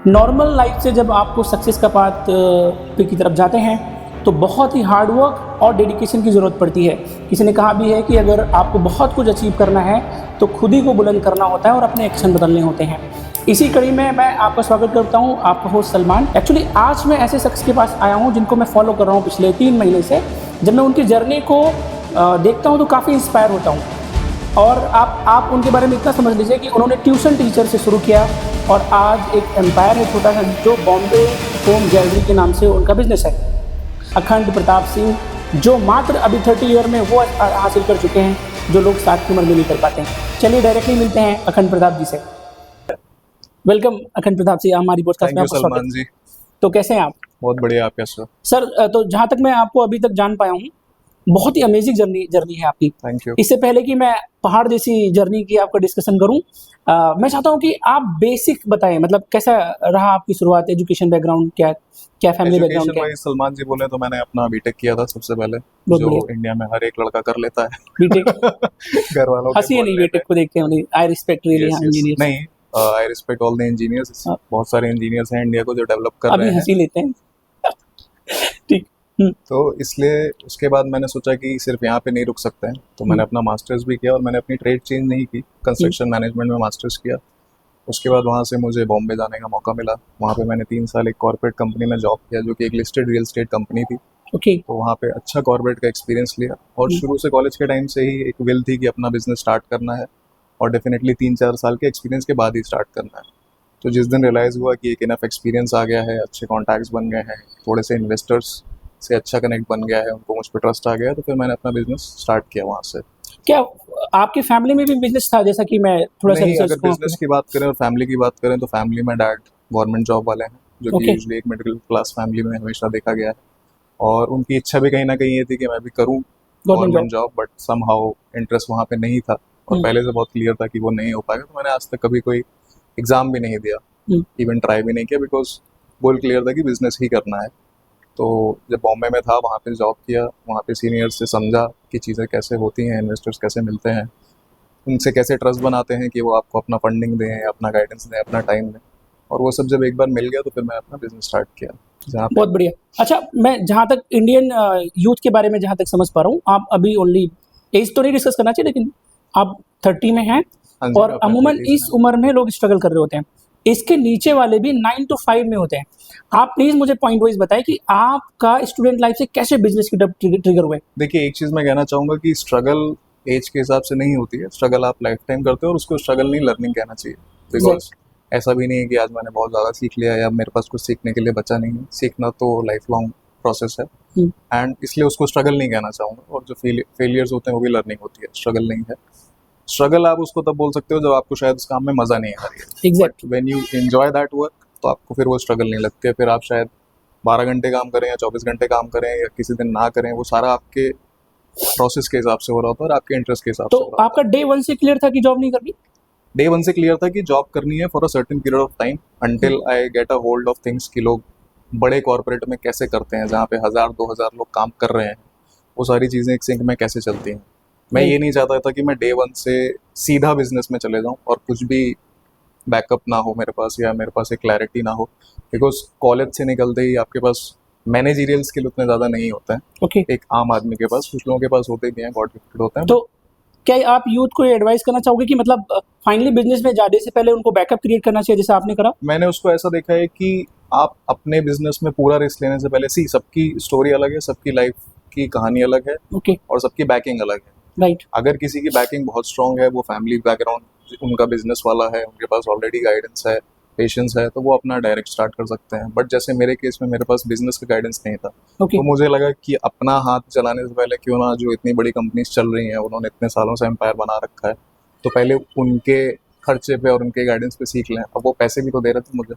Normal life से जब आपको सक्सेस का पाथ पे की तरफ जाते हैं तो बहुत ही हार्ड वर्क और डेडिकेशन की ज़रूरत पड़ती है। किसी ने कहा भी है कि अगर आपको बहुत कुछ अचीव करना है तो खुद ही को बुलंद करना होता है और अपने एक्शन बदलने होते हैं। इसी कड़ी में मैं आपका स्वागत करता हूं, आपका होस्ट सलमान। एक्चुअली आज मैं ऐसे शख्स के पास आया हूं जिनको मैं फॉलो कर रहा हूं पिछले 3 महीने से। जब मैं उनकी जर्नी को देखता हूं तो काफ़ी इंस्पायर होता हूं। और आप उनके बारे में इतना समझ लीजिए कि उन्होंने ट्यूशन टीचर से शुरू किया और आज एक एम्पायर है छोटा सा जो बॉम्बे होम ज्वेलरी के नाम से उनका बिजनेस है। अखंड प्रताप सिंह जो मात्र अभी 30 ईयर में वो हासिल कर चुके हैं जो लोग 60 की उम्र में नहीं कर पाते हैं। चलिए डायरेक्टली मिलते हैं अखंड प्रताप जी से। वेलकम अखंड प्रताप जी हमारी पॉडकास्ट में। आपका सलमान जी, तो कैसे हैं आप? बहुत बढ़िया। आप कैसे हो? सर तो जहाँ तक मैं आपको अभी तक जान पाया हूँ बहुत ही अमेजिंग जर्नी है आपकी। Thank you. इससे पहले कि मैं पहाड़ जैसी जर्नी की आपका डिस्कशन करूं, मैं चाहता हूं कि आप बेसिक बताएं, मतलब कैसा रहा आपकी शुरुआत, एजुकेशन बैकग्राउंड क्या फैमिली बैकग्राउंड क्या है? सलमान जी बोले तो मैंने अपना बीटेक किया था सबसे पहले, बहुत जो बढ़िया। इंडिया में हर एक लड़का कर लेता है। बीटेक घर वालों के हंसी है नहीं बोलने बीटेक को देखते हैं, आई रिस्पेक्ट रियली इंजीनियर्स। नहीं, I respect all the engineers. हाँ। बहुत सारे इंजीनियर्स हैं इंडिया को जो डेवलप कर अभी रहे हैं, हंसी लेते हैं। ठीक। तो इसलिए उसके बाद मैंने सोचा कि सिर्फ यहाँ पे नहीं रुक सकते हैं, तो मैंने अपना मास्टर्स भी किया और मैंने अपनी ट्रेड चेंज नहीं की, कंस्ट्रक्शन मैनेजमेंट में मास्टर्स किया। उसके बाद वहाँ से मुझे बॉम्बे जाने का मौका मिला। वहाँ पे मैंने 3 साल एक कॉर्पोरेट कंपनी में जॉब किया जो कि एक लिस्टेड रियल एस्टेट कंपनी थी। ओके। तो वहाँ पे अच्छा कॉर्पोरेट का एक्सपीरियंस लिया और शुरू से कॉलेज के टाइम से ही एक विल थी कि अपना बिजनेस स्टार्ट करना है और डेफिनेटली 3-4 साल के एक्सपीरियंस के बाद ही स्टार्ट करना है। तो जिस दिन रियलाइज़ हुआ कि एक इनफ एक्सपीरियंस आ गया है, अच्छे कॉन्टैक्ट्स बन गए हैं, थोड़े से इन्वेस्टर्स से अच्छा कनेक्ट बन गया है, उनको मुझ पर ट्रस्ट आ गया, तो फिर मैंने अपना बिजनेस स्टार्ट किया वहाँ से। क्या आपकी फैमिली में भी बिजनेस था? जैसा कि मैं थोड़ा सा नहीं, रिसर्च अगर बिजनेस की बात करें और फैमिली की बात करें तो फैमिली में डैड गवर्नमेंट जॉब वाले हैं, जो कि Okay. यूजुअली एक मिडिल क्लास फैमिली में हमेशा देखा गया है। और उनकी इच्छा भी कहीं ना कहीं ये थी कि मैं भी करूं government job, but somehow interest वहाँ पे नहीं था और पहले से बहुत क्लियर था कि वो नहीं हो पाएगा। तो मैंने आज तक कभी कोई एग्जाम भी नहीं दिया, इवन ट्राई भी नहीं किया, बिकॉज गोल क्लियर था कि बिजनेस ही करना है। तो जब बॉम्बे में था वहाँ पे जॉब किया, वहाँ पे सीनियर्स से समझा कि चीज़ें कैसे होती हैं, इन्वेस्टर्स कैसे मिलते हैं, उनसे कैसे ट्रस्ट बनाते हैं कि वो आपको अपना फंडिंग दें, अपना गाइडेंस दें, अपना टाइम दें। और वो सब जब एक बार मिल गया तो फिर मैं अपना बिजनेस स्टार्ट किया जहाँ पे। बहुत बढ़िया। अच्छा, मैं जहाँ तक इंडियन यूथ के बारे में जहाँ तक समझ पा रहा हूँ, आप अभी ओनली एज तो नहीं डिस्कस करना चाहिए, लेकिन आप 30 में हैं हाँ जी, और अपने अमूमन 30s इस में। उम्र में लोग स्ट्रगल कर रहे होते हैं। इसके नीचे वाले भी 9 to 5 में होते हैं। आप प्लीज मुझे पॉइंट वाइज बताएं कि आपका स्टूडेंट लाइफ से कैसे बिजनेस की तरफ ट्रिगर हुए। देखिए, एक चीज़ मैं कहना चाहूँगा कि स्ट्रगल एज के हिसाब से नहीं होती है, स्ट्रगल आप लाइफ टाइम करते हो और उसको स्ट्रगल नहीं लर्निंग कहना चाहिए। बिकॉज ऐसा भी नहीं है कि आज मैंने बहुत ज़्यादा सीख लिया या मेरे पास कुछ सीखने के लिए बचा नहीं है। सीखना तो लाइफ लॉन्ग प्रोसेस है एंड इसलिए उसको स्ट्रगल नहीं कहना चाहूँगा। और जो फेलियर्स होते हैं वो भी लर्निंग होती है, स्ट्रगल नहीं है। स्ट्रगल आप उसको तब बोल सकते हो जब आपको शायद उस काम में मज़ा नहीं आ रही है। But when you enjoy that work तो आपको फिर वो स्ट्रगल नहीं लगती है। फिर आप शायद 12 घंटे काम करें या 24 घंटे काम करें या किसी दिन ना करें, वो सारा आपके प्रोसेस के हिसाब से हो रहा होता है और आपके इंटरेस्ट के हिसाब से हो तो रहा आपका डे 1 से क्लियर था कि जॉब नहीं करनी? डे 1 से क्लियर था कि जॉब करनी है for a certain period of time until I get a hold of things कि लोग बड़े कॉर्पोरेट में कैसे करते हैं, जहाँ पे 1000-2000 लोग काम कर रहे हैं, वो सारी चीज़ें एक सिंक में कैसे चलती हैं। मैं ये नहीं चाहता था कि मैं डे 1 से सीधा बिजनेस में चले जाऊँ और कुछ भी बैकअप ना हो मेरे पास या मेरे पास एक क्लैरिटी ना हो। बिकॉज कॉलेज से निकलते ही आपके पास मैनेजरियल स्किल उतने ज़्यादा नहीं होते हैं। ओके। एक आम आदमी के पास, कुछ लोगों के पास होते भी हैं, गॉड गिफ्टेड होते हैं। तो क्या आप यूथ को एडवाइस करना चाहोगे कि मतलब फाइनली बिजनेस में जाने से पहले उनको बैकअप क्रिएट करना चाहिए जैसे आपने करा? मैंने उसको ऐसा देखा है कि आप अपने बिजनेस में पूरा रिस्क लेने से पहले, सबकी स्टोरी अलग है, सबकी लाइफ की कहानी अलग है ओके। और सबकी बैकिंग अलग है। राइट। अगर किसी की बैकिंग बहुत स्ट्रांग है, वो फैमिली बैकग्राउंड उनका बिजनेस वाला है, उनके पास ऑलरेडी गाइडेंस है, पेशेंस है, तो वो अपना डायरेक्ट स्टार्ट कर सकते हैं। बट जैसे मेरे केस में मेरे पास बिजनेस का गाइडेंस नहीं था, ओके। तो मुझे लगा कि अपना हाथ चलाने से पहले क्यों ना, जो इतनी बड़ी कंपनीज चल रही हैं, उन्होंने इतने सालों से एम्पायर बना रखा है, तो पहले उनके खर्चे पे और उनके गाइडेंस पे सीख लें। अब वो पैसे भी तो दे रहे थे मुझे।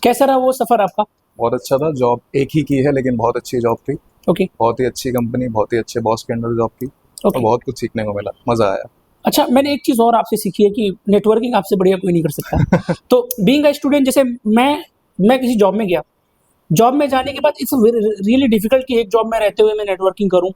कैसा रहा वो सफर आपका? बहुत अच्छा था। जॉब एक ही की है लेकिन बहुत अच्छी जॉब थी। ओके। बहुत ही अच्छी कंपनी, बहुत ही अच्छे बॉस के अंडर जॉब की और बहुत कुछ सीखने को मिला, मज़ा आया। अच्छा, मैंने एक चीज़ और आपसे सीखी है कि नेटवर्किंग आपसे बढ़िया कोई नहीं कर सकता। तो बीइंग अ स्टूडेंट, जैसे मैं किसी जॉब में गया, जॉब में जाने के बाद इट्स रियली डिफिकल्ट कि एक जॉब में रहते हुए मैं नेटवर्किंग करूं,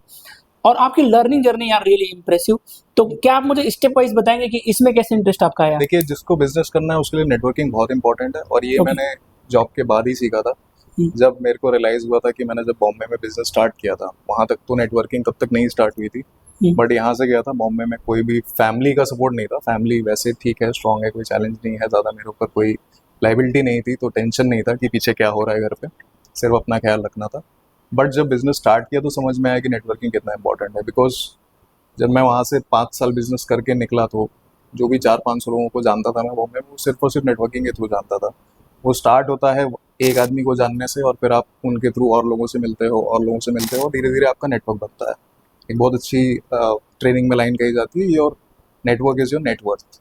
और आपकी लर्निंग जर्नी यार रियली इंप्रेसिव। तो क्या आप मुझे स्टेप वाइज बताएंगे कि इसमें कैसे इंटरेस्ट आपका आया? देखिए, जिसको बिजनेस करना है उसके लिए नेटवर्किंग बहुत इंपॉर्टेंट है और ये Okay. मैंने जॉब के बाद ही सीखा था। जब मेरे को रियलाइज़ हुआ था कि मैंने जब बॉम्बे में बिजनेस स्टार्ट किया था, वहाँ तक तो नेटवर्किंग तब तक नहीं स्टार्ट हुई थी, बट यहाँ से गया था बॉम्बे में, कोई भी फैमिली का सपोर्ट नहीं था। फैमिली वैसे ठीक है, स्ट्रांग है, कोई चैलेंज नहीं है ज़्यादा, मेरे ऊपर कोई लाइबिलिटी नहीं थी, तो टेंशन नहीं था कि पीछे क्या हो रहा है घर पे, सिर्फ अपना ख्याल रखना था। बट जब बिजनेस स्टार्ट किया तो समझ में आया कि नेटवर्किंग कितना इंपॉर्टेंट है। बिकॉज जब मैं वहाँ से 5 साल बिजनेस करके निकला तो जो भी 400-500 लोगों को जानता था मैं बॉम्बे में, वो सिर्फ और सिर्फ नेटवर्किंग के थ्रू जानता था। वो स्टार्ट होता है एक आदमी को जानने से, और फिर आप उनके थ्रू और लोगों से मिलते हो और लोगों से मिलते हो, धीरे धीरे आपका नेटवर्क बनता है। एक बहुत अच्छी ट्रेनिंग में लाइन कही जाती है, your network is your net worth.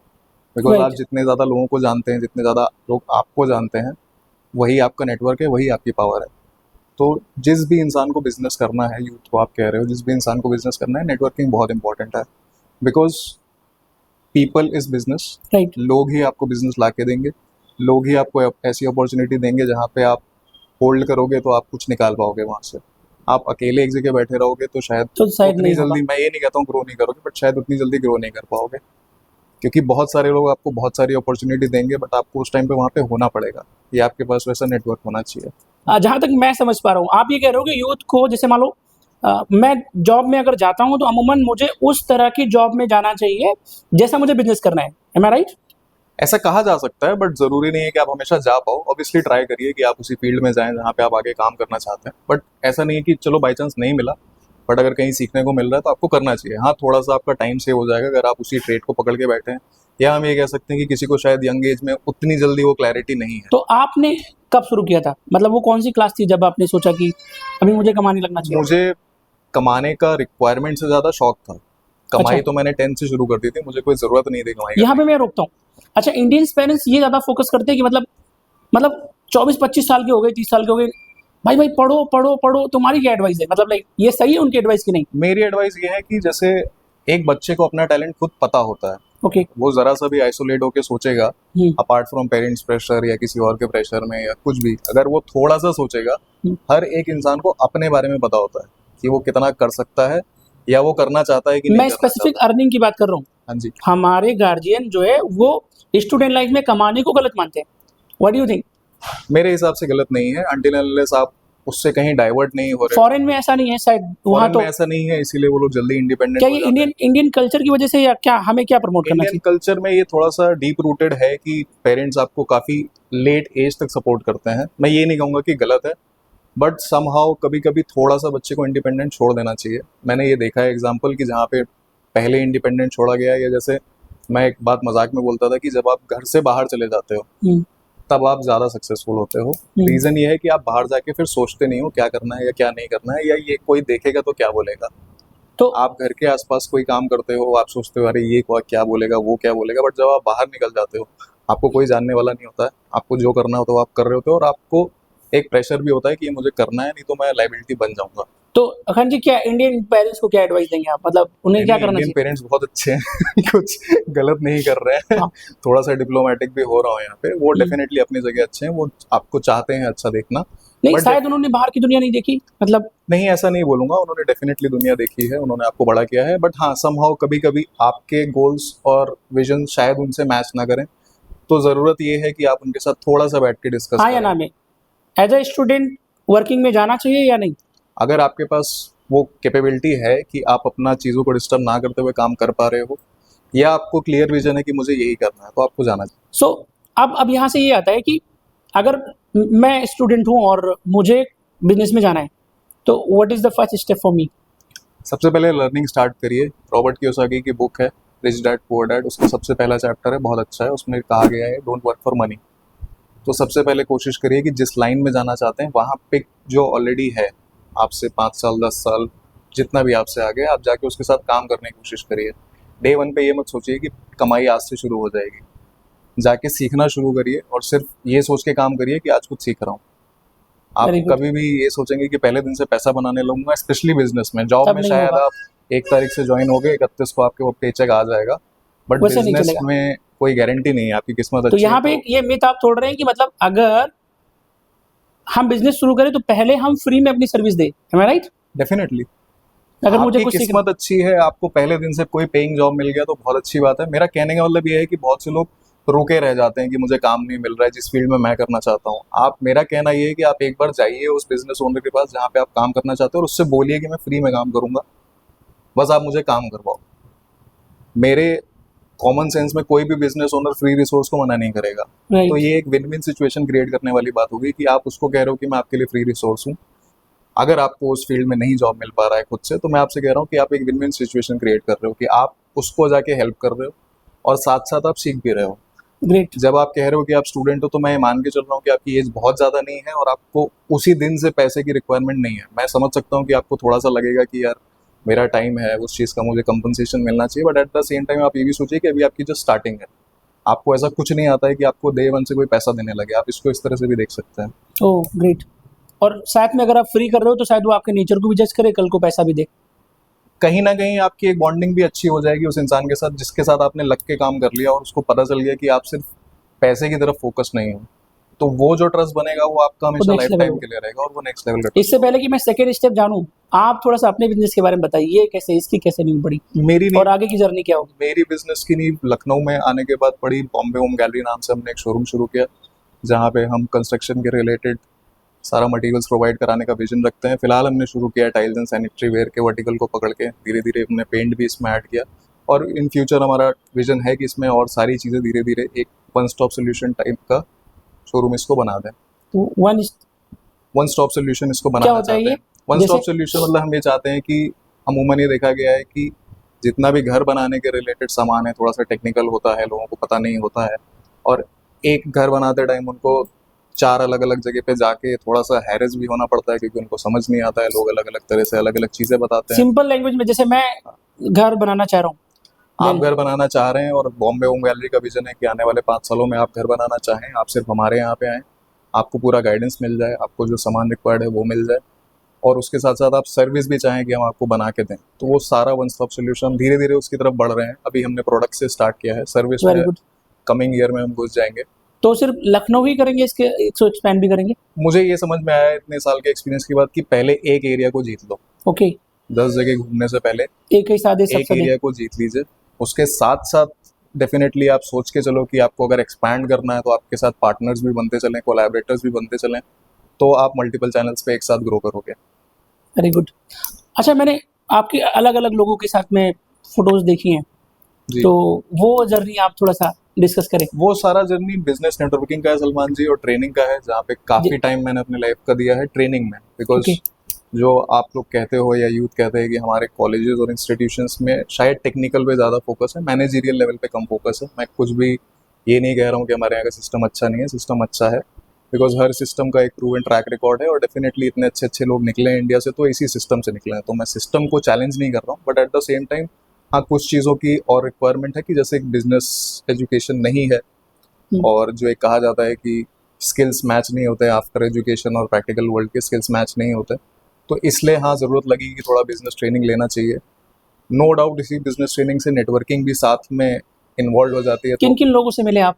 Because Right. आप जितने ज़्यादा लोगों को जानते हैं, जितने ज़्यादा लोग आपको जानते हैं, वही आपका नेटवर्क है, वही आपकी पावर है। तो जिस भी इंसान को बिजनेस करना है, यूथ को आप कह रहे हो, जिस भी इंसान को बिजनेस करना है, नेटवर्किंग बहुत इंपॉर्टेंट है। Because people is business. Right. लोग ही आपको बिजनेस ला के देंगे, लोग ही आपको ऐसी अपॉर्चुनिटी देंगे जहाँ पे आप होल्ड करोगे तो आप कुछ निकाल पाओगे वहाँ से। आप अकेले एक जगह बैठे रहोगे तो शायद शायद उतनी नहीं जल्दी, मैं ये नहीं कहता हूँ ग्रो नहीं करोगे, बट शायद उतनी जल्दी ग्रो नहीं कर पाओगे, क्योंकि बहुत सारे लोग आपको बहुत सारी अपॉर्चुनिटी देंगे, बट आपको उस टाइम पे वहाँ पे होना पड़ेगा। ये आपके पास वैसा नेटवर्क होना चाहिए। जहाँ तक मैं समझ पा रहा हूँ, आप ये कह रहे हो कि यूथ को, जैसे मान लो मैं जॉब में अगर जाता हूँ तो अमूमन मुझे उस तरह की जॉब में जाना चाहिए जैसा मुझे बिजनेस करना है। एम आई राइट? ऐसा कहा जा सकता है, बट ज़रूरी नहीं है कि आप हमेशा जा पाओ। ऑब्वियसली ट्राई करिए कि आप उसी फील्ड में जाएं जहाँ पे आप आगे काम करना चाहते हैं, बट ऐसा नहीं है कि चलो बाई चांस नहीं मिला, बट अगर कहीं सीखने को मिल रहा है तो आपको करना चाहिए। हाँ, थोड़ा सा आपका टाइम सेव हो जाएगा अगर आप उसी ट्रेड को पकड़ के बैठे हैं, या हम ये कह सकते हैं कि किसी को शायद यंग एज में उतनी जल्दी वो क्लैरिटी नहीं है। तो आपने कब शुरू किया था? मतलब वो कौन सी क्लास थी जब आपने सोचा कि अभी मुझे कमाने लगना चाहिए? मुझे कमाने का रिक्वायरमेंट से ज़्यादा शौक था। कमाई अच्छा। तो मैंने 10th से शुरू कर दी थी, मुझे कोई ज़रूरत नहीं थी कमाई यहाँ करने पे मैं रोकता हूँ। अच्छा, इंडियंस पेरेंट्स ये ज़्यादा फोकस करते हैं कि मतलब 24-25 साल के हो गए, 30 साल के हो गए, भाई भाई पढ़ो पढ़ो पढ़ो, तुम्हारी क्या एडवाइस है? मतलब लाइक ये सही है उनकी एडवाइस की नहीं? की। मेरी एडवाइस ये है कि जैसे एक बच्चे को अपना टैलेंट खुद पता होता है, ओके। वो ज़रा सा भी आइसोलेट होकर सोचेगा, हम्म। अपार्ट फ्रॉम पेरेंट्स प्रेशर या किसी और के प्रेशर में या कुछ भी, अगर वो थोड़ा सा सोचेगा, हर एक इंसान को अपने बारे में पता होता है कि वो कितना कर सकता है या वो करना चाहता है कि नहीं मैं करना स्पेसिफिक चाहता। अर्निंग की बात कर रहा हूँ। हाँ जी, हमारे गार्जियन जो है वो स्टूडेंट लाइफ में कमाने को गलत मानते हैं। What do you think? मेरे हिसाब से गलत नहीं है, अनटिल अनलेस आप उससे कहीं डाइवर्ट नहीं हो रहे। फॉरेन में ऐसा नहीं है शायद, वहाँ फॉरेन तो। में ऐसा नहीं है, इसीलिए वो लोग जल्दी इंडिपेंडेंट क्या हो ये जाते हैं। इंडियन कल्चर की वजह से, या क्या हमें क्या प्रमोट करना इंडियन चाहिए? कल्चर में ये थोड़ा सा डीप रूटेड है कि पेरेंट्स आपको काफ़ी लेट एज तक सपोर्ट करते हैं। मैं ये नहीं कहूँगा कि गलत है, बट समहाउ कभी कभी थोड़ा सा बच्चे को इंडिपेंडेंट छोड़ देना चाहिए। मैंने ये देखा है एग्जाम्पल कि जहाँ पे पहले इंडिपेंडेंट छोड़ा गया, या जैसे मैं एक बात मजाक में बोलता था कि जब आप घर से बाहर चले जाते हो हम्म। तब आप ज़्यादा सक्सेसफुल होते हो। रीज़न ये है कि आप बाहर जाके फिर सोचते नहीं हो क्या करना है या क्या नहीं करना है, या ये कोई देखेगा तो क्या बोलेगा। तो आप घर के आसपास कोई काम करते हो, आप सोचते हो अरे ये क्या बोलेगा, वो क्या बोलेगा, बट जब आप बाहर निकल जाते हो आपको कोई जानने वाला नहीं होता है। आपको जो करना होता है वो आप कर रहे होते हो, और आपको एक प्रेशर भी होता है कि ये मुझे करना है, नहीं तो मैं लाइबिलिटी बन जाऊंगा। तो अखन जी, क्या इंडियन पेरेंट्स को क्या एडवाइस देंगे आप? मतलब उन्हें क्या करना इंडियन चाहिए? पेरेंट्स बहुत अच्छे हैं कुछ गलत नहीं कर रहे हैं। हाँ। थोड़ा सा डिप्लोमेटिक भी हो रहा हूँ यहाँ पे, वो डेफिनेटली अपनी जगह अच्छे हैं, वो आपको चाहते हैं अच्छा देखना। नहीं, But शायद उन्होंने बाहर की दुनिया नहीं देखी, मतलब। नहीं, ऐसा नहीं बोलूंगा, उन्होंने डेफिनेटली दुनिया देखी है, उन्होंने आपको बड़ा किया है, बट हाँ समहाउ कभी कभी आपके गोल्स और विजन शायद उनसे मैच ना करें, तो ज़रूरत ये है कि आप उनके साथ थोड़ा सा बैठ के डिस्कस हाँ या करें। ना में एज ए स्टूडेंट वर्किंग में जाना चाहिए या नहीं? अगर आपके पास वो कैपेबिलिटी है कि आप अपना चीज़ों को डिस्टर्ब ना करते हुए काम कर पा रहे हो, या आपको क्लियर विजन है कि मुझे यही करना है, तो आपको जाना चाहिए। सो अब यहाँ से ये आता है कि अगर मैं स्टूडेंट हूँ और मुझे बिजनेस में जाना है, तो what is the first step for me? सबसे पहले लर्निंग स्टार्ट करिए। रॉबर्ट कियोसाकी की बुक है रिच डैड पुअर डैड, उसका सबसे पहला चैप्टर है, बहुत अच्छा है। उसमें कहा गया है डोंट वर्क फॉर मनी। तो सबसे पहले कोशिश करिए कि जिस लाइन में जाना चाहते हैं वहाँ पे जो ऑलरेडी है आपसे 5 साल 10 साल जितना भी आपसे आगे, आप जाके उसके साथ काम करने की कोशिश करिए। डे वन पे ये मत सोचिए कि कमाई आज से शुरू हो जाएगी। जाके सीखना शुरू करिए और सिर्फ ये सोच के काम करिए कि आज कुछ सीख रहा हूँ। आप Very good. कभी भी ये सोचेंगे कि पहले दिन से पैसा बनाने लगूंगा, स्पेशली बिजनेस में। जॉब तब में नहीं शायद होगा। आप 1 तारीख से ज्वाइन हो गए, 31 को आपके वो पेचेक आ जाएगा, बट वैसे नहीं बिजनेस चलेगा। में कोई गारंटी नहीं है, आपकी किस्मत तो अच्छी यहाँ है पे ये मिथ आप तोड़ रहे हैं कि मतलब अगर हम बिजनेस शुरू करें तो पहले हम फ्री में अपनी सर्विस दें। एम आई राइट? डेफिनेटली। अगर मुझे आपकी कुछ सीखना, किस्मत अच्छी है, आपको पहले दिन से कोई पेइंग जॉब मिल गया तो बहुत अच्छी बात है। मेरा कहने का मतलब ये है कि बहुत से लोग रुके रह जाते हैं कि मुझे काम नहीं मिल रहा है जिस फील्ड में मैं करना चाहता हूँ। आप, मेरा कहना ये है कि आप एक बार जाइए उस बिजनेस ओनर के पास जहाँ पे आप काम करना चाहते हो और उससे बोलिए कि मैं फ्री में काम करूंगा, बस आप मुझे काम करवाओ। मेरे कॉमन सेंस में कोई भी बिजनेस ओनर फ्री रिसोर्स को मना नहीं करेगा। तो राइट। ये एक विन विन सिचुएशन क्रिएट करने वाली बात होगी कि आप उसको कह रहे हो कि मैं आपके लिए फ्री रिसोर्स हूँ, अगर आपको उस फील्ड में नहीं जॉब मिल पा रहा है खुद से, तो मैं आपसे कह रहा हूँ कि आप एक विन विन सिचुएशन क्रिएट कर रहे हो कि आप उसको जाके हेल्प कर रहे हो और साथ साथ आप सीख भी रहे हो। ग्रेट। जब आप कह रहे हो कि आप स्टूडेंट हो, तो मैं मान के चल रहा हूँ कि आपकी एज बहुत ज़्यादा नहीं है और आपको उसी दिन से पैसे की रिक्वायरमेंट नहीं है। मैं समझ सकता हूँ कि आपको थोड़ा सा लगेगा कि यार मेरा टाइम है, उस चीज़ का मुझे कंपनसेशन मिलना चाहिए, but at the same time आप ये भी सोचिए कि अभी आपकी जस्ट स्टार्टिंग है। आपको ऐसा कुछ नहीं आता है कि आपको डे वन से कोई पैसा देने लगे। आप इसको इस तरह से भी देख सकते हैं। Oh great. और साथ में अगर आप फ्री कर रहे हो तो शायद वो आपके नेचर को भी जज करे, कल को पैसा भी दे। कहीं ना कहीं आपकी एक बॉन्डिंग भी अच्छी हो जाएगी उस इंसान के साथ जिसके साथ आपने लग के काम कर लिया और उसको पता चल गया कि आप सिर्फ पैसे की तरफ फोकस नहीं हो। तो वो जो ट्रस्ट बनेगा वो आपका हमेशा नेक्स्ट लाइफ लेवल टाइम के लिए रहेगा और वो नेक्स्ट लेवल का trust इससे पहले कि मैं सेकेंड स्टेप जानूं, आप थोड़ा सा अपने बिजनेस के बारे में बताइए, कैसे इसकी कैसे नींव पड़ी होगा। मेरी और नींव, आगे की जर्नी क्या होगी। मेरी बिजनेस की नींव लखनऊ में आने के बाद पड़ी। बॉम्बे होम गैलरी नाम से हमने एक शोरूम शुरू किया जहाँ पे हम कंस्ट्रक्शन के रिलेटेड सारा मटेरियल्स प्रोवाइड कराने का विजन रखते हैं। फिलहाल हमने शुरू किया टाइल्स एंड सैनिटरी वेयर के वर्टिकल को पकड़ के, धीरे धीरे हमने पेंट भी इसमें ऐड किया और इन फ्यूचर हमारा विजन है कि इसमें और सारी चीज़ें धीरे धीरे एक वन स्टॉप सोल्यूशन टाइप का शोरूम इसको बना दें। तो वन स्टॉप सोल्यूशन इसको क्या बनाना होता है चाहते ये? हैं। वन जैसे स्टॉप सोल्यूशन मतलब हम ये चाहते हैं कि अमूमन ये देखा गया है कि जितना भी घर बनाने के रिलेटेड सामान है थोड़ा सा टेक्निकल होता है, लोगों को पता नहीं होता है और एक घर बनाते टाइम उनको 4 अलग अलग जगह पे जाके थोड़ा सा हैरेस भी होना पड़ता है क्योंकि उनको समझ नहीं आता है। लोग अलग अलग तरह से अलग अलग चीज़ें बताते हैं। सिंपल लैंग्वेज में, जैसे मैं घर बनाना चाह रहा हूँ, आप Then- घर बनाना चाह रहे हैं और बॉम्बे होम गैलरी का विजन है कि आने वाले 5 सालों में आप घर बनाना चाहें, आप सिर्फ हमारे यहाँ पे आएँ, आपको पूरा गाइडेंस मिल जाए, आपको जो सामान रिक्वायर्ड है वो मिल जाए और उसके साथ साथ आप सर्विस भी चाहें कि हम आपको बना के दें, तो वो सारा वन स्टॉप सोल्यूशन धीरे धीरे उसकी तरफ बढ़ रहे हैं। अभी हमने प्रोडक्ट से स्टार्ट किया है, सर्विस वेरी में गुड। कमिंग ईयर में हम घुस जाएंगे। तो सिर्फ लखनऊ ही करेंगे, इसके इसको एक्सपैंड भी करेंगे? मुझे ये समझ में आया इतने साल के एक्सपीरियंस के बाद कि पहले एक एरिया को जीत लो। ओके। 10 जगह घूमने से पहले एक ही सादे एक सबसे एरिया को जीत लीजिए। उसके साथ साथ डेफिनेटली आप सोच के चलो कि आपको अगर एक्सपैंड करना है तो आपके साथ पार्टनर्स भी बनते चलें, कोलैबोरेटर्स भी बनते चलें, तो आप मल्टीपल चैनल्स पे एक साथ ग्रो करोगे। Very good. अच्छा, मैंने आपकी अलग अलग लोगों के साथ में फोटोज देखी हैं, जी, तो वो जर्नी आप थोड़ा सा डिस्कस करें। वो सारा जर्नी बिजनेस नेटवर्किंग का है सलमान जी, और ट्रेनिंग का है, जहाँ पे काफ़ी जी। टाइम मैंने अपने लाइफ का दिया है ट्रेनिंग में। Because okay. जो आप लोग कहते हो या यूथ कहते हैं कि हमारे कॉलेजेस और इंस्टीट्यूशंस में शायद टेक्निकल पे ज़्यादा फोकस है, मैनेजरियल लेवल पे कम फोकस है। मैं कुछ भी ये नहीं कह रहा हूँ कि हमारे यहाँ का सिस्टम अच्छा नहीं है, सिस्टम अच्छा है। बिकॉज हर सिस्टम का एक प्रूवन ट्रैक रिकॉर्ड है और डेफिनेटली इतने अच्छे अच्छे लोग निकले हैं इंडिया से तो इसी सिस्टम से निकले हैं। तो मैं सिस्टम को चैलेंज नहीं कर रहा हूँ, but at the same time हाँ कुछ चीज़ों की और रिक्वायरमेंट है कि जैसे एक बिजनेस एजुकेशन नहीं है और जो एक कहा जाता है कि स्किल्स मैच नहीं होते आफ्टर एजुकेशन और प्रैक्टिकल वर्ल्ड के स्किल्स मैच नहीं होते, तो इसलिए हाँ ज़रूरत लगी कि थोड़ा बिजनेस ट्रेनिंग लेना चाहिए। नो डाउट इसी बिजनेस ट्रेनिंग से नेटवर्किंग भी साथ में इन्वॉल्व हो जाती है। किन तो किन लोगों से मिले आप?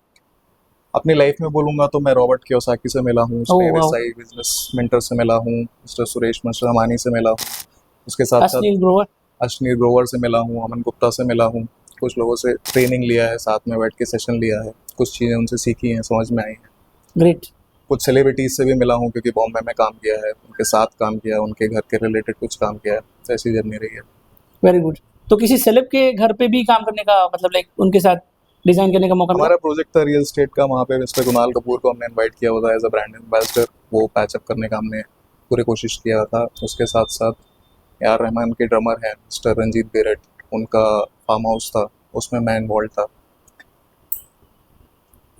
अपनी लाइफ में बोलूँगा तो मैं रॉबर्ट कियोसाकी से मिला हूँ, oh wow. SI business mentor से मिला हूँ, मिस्टर सुरेश मशरमानी से मिला हूँ, उसके साथ साथ अश्नील ग्रोवर। अश्नीर ग्रोवर से मिला हूँ, अमन गुप्ता से मिला हूँ। कुछ लोगों से ट्रेनिंग लिया है, साथ में बैठ के सेशन लिया है, कुछ चीज़ें उनसे सीखी हैं, समझ में आई हैं। ग्रेट। कुछ सेलिब्रिटीज़ से भी मिला हूँ क्योंकि बॉम्बे में काम किया है, उनके साथ काम किया, उनके घर के रिलेटेड कुछ काम किया है, तो ऐसी जर्नी रही है। Very good. तो किसी सेलेब के घर पे भी काम करने का, मतलब लाइक उनके साथ डिजाइन करने का मौका मिला? हमारा प्रोजेक्ट था रियल स्टेट का, वहाँ पे मिस्टर कुणाल कपूर को हमने इनवाइट किया हुआ था एज अ ब्रांड एम्बेसडर। वो पैचअप करने का हमने पूरी कोशिश किया था। उसके साथ साथ यार रहमान के ड्रमर हैं मिस्टर रंजीत बेरट, उनका फार्म हाउस था, उसमें मैं इन्वॉल्व था।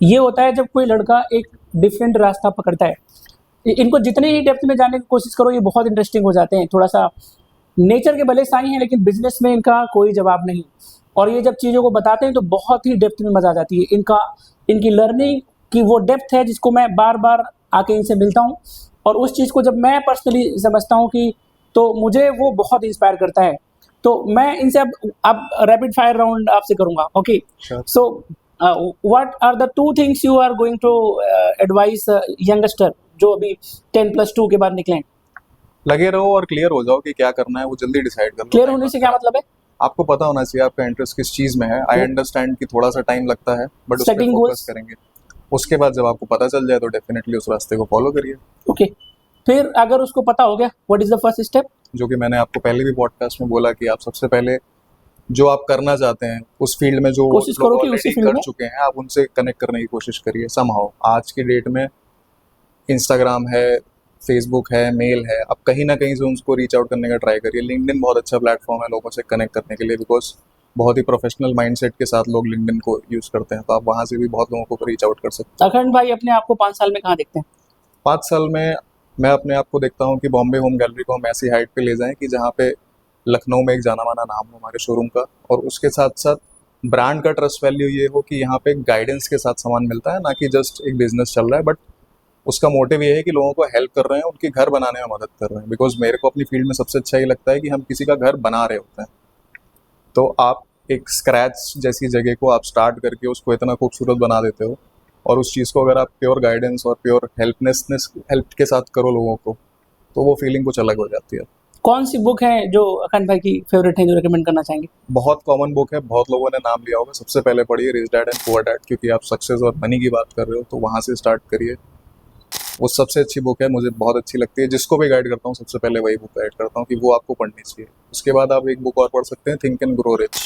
ये होता है जब कोई लड़का एक डिफरेंट रास्ता पकड़ता है। इनको जितने ही डेप्थ में जाने की कोशिश करो ये बहुत इंटरेस्टिंग हो जाते हैं। थोड़ा सा नेचर के भले साई हैं लेकिन बिजनेस में इनका कोई जवाब नहीं, और ये जब चीज़ों को बताते हैं तो बहुत ही डेप्थ में मजा आ जाती है। इनकी लर्निंग की वो डेप्थ है जिसको मैं बार बार आके इनसे मिलता हूँ, और उस चीज़ को जब मैं पर्सनली समझता हूँ कि तो मुझे वो बहुत इंस्पायर करता है। तो मैं इनसे अब रैपिड फायर राउंड आपसे करूँगा। Okay, Sure. So what are the 2 things you are going to advise youngster जो अभी 10+2 के बाद निकले हैं? लगे रहो और क्लियर हो जाओ कि क्या करना है, वो जल्दी डिसाइड कर लो। क्लियर होने से क्या मतलब है? आपको पता होना चाहिए आपका इंटरेस्ट किस चीज में है। आई अंडरस्टैंड कि थोड़ा सा टाइम लगता है, बट उस पर Setting फोकस goals. करेंगे। उसके बाद जब आपको पता चल जाए तो डेफिनेटली उस रास्ते को फॉलो करिए। ओके, फिर अगर उसको पता हो गया, what is the first step? जो कि मैंने आपको पहले भी पॉडकास्ट में बोला कि आप सबसे पहले जो आप करना चाहते हैं उस फील्ड में जो कोशिश लोग करो कि ऑलरेडी उसी फील्ड कर में। चुके हैं, आप उनसे कनेक्ट करने की कोशिश करिए समहाउ। आज की डेट में इंस्टाग्राम है, फेसबुक है, मेल है, आप कहीं ना कहीं से उनको रीच आउट करने का ट्राई करिए। लिंक्डइन बहुत अच्छा प्लेटफॉर्म है लोगों से कनेक्ट करने के लिए, बिकॉज बहुत ही प्रोफेशनल माइंडसेट के साथ लोग लिंक्डइन को यूज़ करते हैं, तो आप वहाँ से भी बहुत लोगों को रीच आउट कर सकते हैं। अखंड भाई अपने आप को 5 साल में कहाँ देखते हैं? 5 साल में मैं अपने आप को देखता हूँ कि बॉम्बे होम गैलरी को हम ऐसी हाइट पे ले जाएं कि जहाँ पे लखनऊ में एक जाना माना नाम हो हमारे शोरूम का, और उसके साथ साथ ब्रांड का ट्रस्ट वैल्यू ये हो कि यहाँ पे गाइडेंस के साथ सामान मिलता है, ना कि जस्ट एक बिजनेस चल रहा है, बट उसका मोटिव ये है कि लोगों को हेल्प कर रहे हैं, उनके घर बनाने में मदद कर रहे हैं। बिकॉज मेरे को अपनी फील्ड में सबसे अच्छा ये लगता है कि हम किसी का घर बना रहे होते हैं, तो आप एक स्क्रैच जैसी जगह को आप स्टार्ट करके उसको इतना खूबसूरत बना देते हो, और उस चीज़ को अगर आप प्योर गाइडेंस और प्योर हेल्प के साथ करो लोगों को, तो वो फीलिंग कुछ अलग हो जाती है। कौन सी बुक है जो अखंड भाई की फेवरेट है, जो रिकमेंड करना चाहेंगे? बहुत कॉमन बुक है, बहुत लोगों ने नाम लिया होगा, सबसे पहले पढ़िए rich dad and poor dad, क्योंकि आप सक्सेस और मनी की बात कर रहे हो तो वहाँ से स्टार्ट करिए। वो सबसे अच्छी बुक है, मुझे बहुत अच्छी लगती है। जिसको भी गाइड करता हूँ सबसे पहले वही बुक गाइड करता हूँ कि वो आपको पढ़नी चाहिए। उसके बाद आप एक बुक और पढ़ सकते हैं, थिंक एंड ग्रो रिच।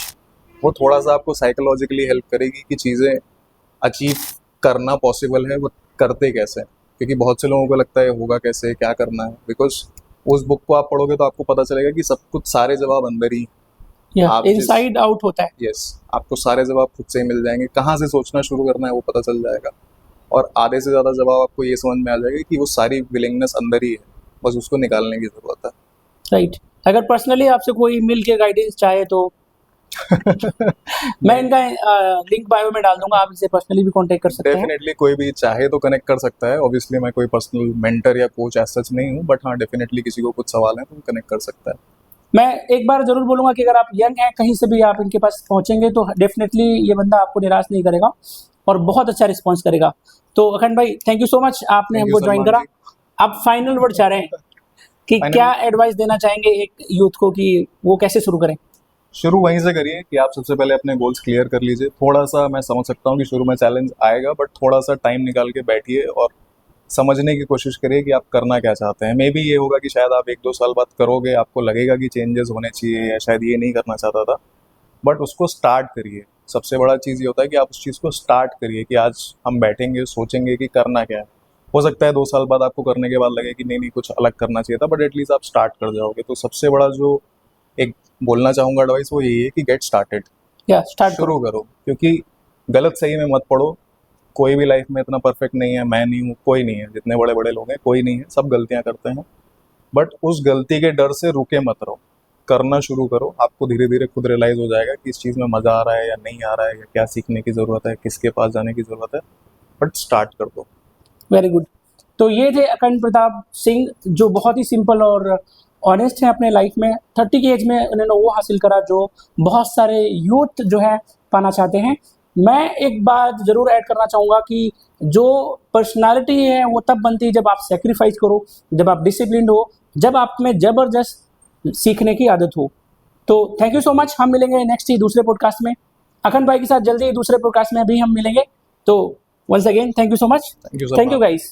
वो थोड़ा सा आपको साइकोलॉजिकली हेल्प करेगी कि चीज़ें अचीव करना पॉसिबल है, वो करते कैसे हैं। क्योंकि बहुत से लोगों को लगता है होगा कैसे, क्या करना है। बिकॉज उस बुक को आप पढ़ोगे तो आपको पता चलेगा कि सब कुछ, सारे जवाब अंदर ही आप इनसाइड आउट होता है। यस, आपको सारे जवाब खुद से ही मिल जाएंगे। कहाँ से सोचना शुरू करना है वो पता चल जाएगा, और आधे से ज़्यादा जवाब आपको ये समझ में आ जाएगा कि वो सारी विलिंगनेस अंदर ही है, बस उसको निकालने की ज़रूरत है। राइट। अगर पर्सनली आपसे कोई मिल के गाइडेंस चाहे तो मैं इनका लिंक बायो में डाल दूंगा, आप इनसे पर्सनली भी कांटेक्ट कर सकते हैं। डेफिनेटली कोई भी चाहे तो कनेक्ट कर सकता है। ऑब्वियसली मैं कोई पर्सनल मेंटर या कोच एज सच नहीं हूँ, बट हाँ डेफिनेटली किसी को कुछ सवाल है तो कनेक्ट कर सकता है। मैं एक बार जरूर बोलूंगा कि अगर आप यंग हैं, कहीं से भी आप इनके पास पहुंचेंगे तो डेफिनेटली ये बंदा आपको निराश नहीं करेगा और बहुत अच्छा रिस्पॉन्स करेगा। तो अखंड भाई थैंक यू सो मच, आपने Thank you, हमको ज्वाइन सलमान करा। जी। आप फाइनल वर्ड चाह रहे हैं कि Final- क्या एडवाइस देना चाहेंगे एक यूथ को कि वो कैसे शुरू करें? शुरू वहीं से करिए कि आप सबसे पहले अपने गोल्स क्लियर कर लीजिए। थोड़ा सा मैं समझ सकता हूँ कि शुरू में चैलेंज आएगा, बट थोड़ा सा टाइम निकाल के बैठिए और समझने की कोशिश करिए कि आप करना क्या चाहते हैं। मे बी ये होगा कि शायद आप 1-2 साल बाद करोगे, आपको लगेगा कि चेंजेस होने चाहिए या शायद ये नहीं करना चाहता था, बट उसको स्टार्ट करिए। सबसे बड़ा चीज़ ये होता है कि आप उस चीज़ को स्टार्ट करिए कि आज हम बैठेंगे सोचेंगे कि करना क्या है। हो सकता है 2 साल बाद आपको करने के बाद लगे कि नहीं नहीं कुछ अलग करना चाहिए था, बट एटलीस्ट आप स्टार्ट कर जाओगे। तो सबसे बड़ा जो एक बोलना चाहूँगा एडवाइस वो यही है कि गेट स्टार्टेड, या स्टार्ट शुरू करो। क्योंकि गलत सही में मत पड़ो। कोई भी लाइफ में इतना परफेक्ट नहीं है, मैं नहीं हूँ, कोई नहीं है। जितने बड़े बड़े लोग हैं कोई नहीं है, सब गलतियाँ करते हैं, बट उस गलती के डर से रुके मत रहो, करना शुरू करो। आपको धीरे धीरे खुद रियलाइज़ हो जाएगा कि इस चीज़ में मज़ा आ रहा है या नहीं आ रहा है, या क्या सीखने की ज़रूरत है, किसके पास जाने की ज़रूरत है, बट स्टार्ट कर दो। Very good. तो ये थे अखंड प्रताप सिंह, जो बहुत ही सिंपल और ऑनेस्ट हैं अपने लाइफ में। 30 की एज में उन्होंने वो हासिल करा जो बहुत सारे यूथ जो है पाना चाहते हैं। मैं एक बात ज़रूर ऐड करना चाहूँगा कि जो पर्सनालिटी है वो तब बनती है जब आप सेक्रीफाइस करो, जब आप डिसिप्लिन हो, जब आप में ज़बरदस्त सीखने की आदत हो। तो थैंक यू सो मच। हम मिलेंगे नेक्स्ट ही दूसरे पॉडकास्ट में। अखंड भाई के साथ जल्दी ही दूसरे पॉडकास्ट में भी हम मिलेंगे। तो once again thank you so much. Thank you thank you guys.